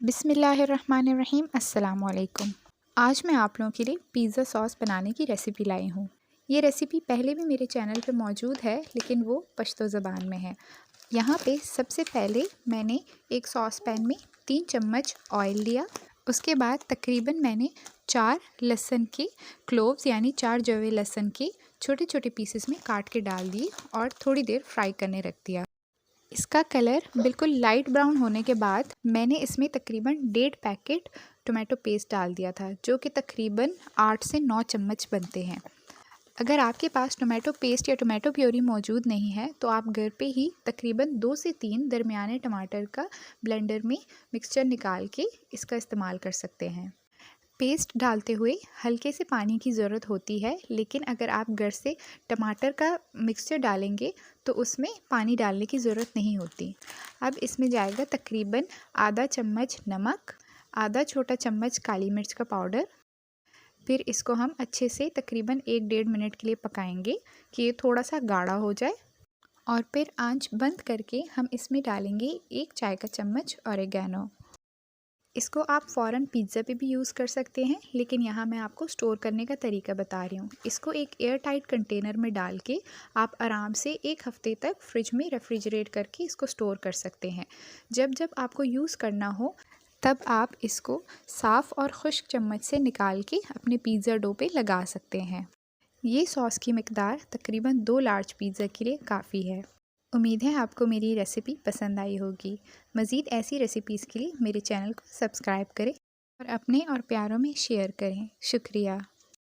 बिस्मिल्लाहिर्रहमानिर्रहीम। अस्सलाम वालेकुम। आज मैं आप लोगों के लिए पिज़्ज़ा सॉस बनाने की रेसिपी लाई हूँ। ये रेसिपी पहले भी मेरे चैनल पे मौजूद है, लेकिन वो पश्तो ज़बान में है। यहाँ पे सबसे पहले मैंने एक सॉस पैन में 3 चम्मच ऑयल लिया। उसके बाद तकरीबन मैंने 4 लहसुन के क्लोव्स यानी 4 जवे लहसुन के छोटे छोटे पीसेस में काट के डाल दिए और थोड़ी देर फ्राई करने रख दिया। इसका कलर बिल्कुल लाइट ब्राउन होने के बाद मैंने इसमें तकरीबन 1.5 पैकेट टोमेटो पेस्ट डाल दिया था, जो कि तकरीबन 8 से 9 चम्मच बनते हैं। अगर आपके पास टोमेटो पेस्ट या टोमेटो प्योरी मौजूद नहीं है तो आप घर पे ही तकरीबन 2 से 3 दरमियाने टमाटर का ब्लेंडर में मिक्सचर निकाल के इसका इस्तेमाल कर सकते हैं। पेस्ट डालते हुए हल्के से पानी की ज़रूरत होती है, लेकिन अगर आप घर से टमाटर का मिक्सचर डालेंगे तो उसमें पानी डालने की ज़रूरत नहीं होती। अब इसमें जाएगा तकरीबन आधा चम्मच नमक, आधा छोटा चम्मच काली मिर्च का पाउडर। फिर इसको हम अच्छे से तकरीबन 1-1.5 मिनट के लिए पकाएंगे कि ये थोड़ा सा गाढ़ा हो जाए। और फिर आंच बंद करके हम इसमें डालेंगे 1 चाय का चम्मच ऑरिगेनो। इसको आप फ़ौरन पिज़्ज़ा पे भी यूज़ कर सकते हैं, लेकिन यहाँ मैं आपको स्टोर करने का तरीका बता रही हूँ। इसको एक एयर टाइट कंटेनर में डाल के आप आराम से 1 हफ़्ते तक फ्रिज में रेफ्रिजरेट करके इसको स्टोर कर सकते हैं। जब जब आपको यूज़ करना हो तब आप इसको साफ़ और खुश्क चम्मच से निकाल के अपने पिज़्ज़ा डो पे लगा सकते हैं। ये सॉस की मिकदार तकरीबन 2 लार्ज पिज़्ज़ा के लिए काफ़ी है। उम्मीद है आपको मेरी रेसिपी पसंद आई होगी। मज़ीद ऐसी रेसिपीज़ के लिए मेरे चैनल को सब्सक्राइब करें और अपने और प्यारों में शेयर करें। शुक्रिया।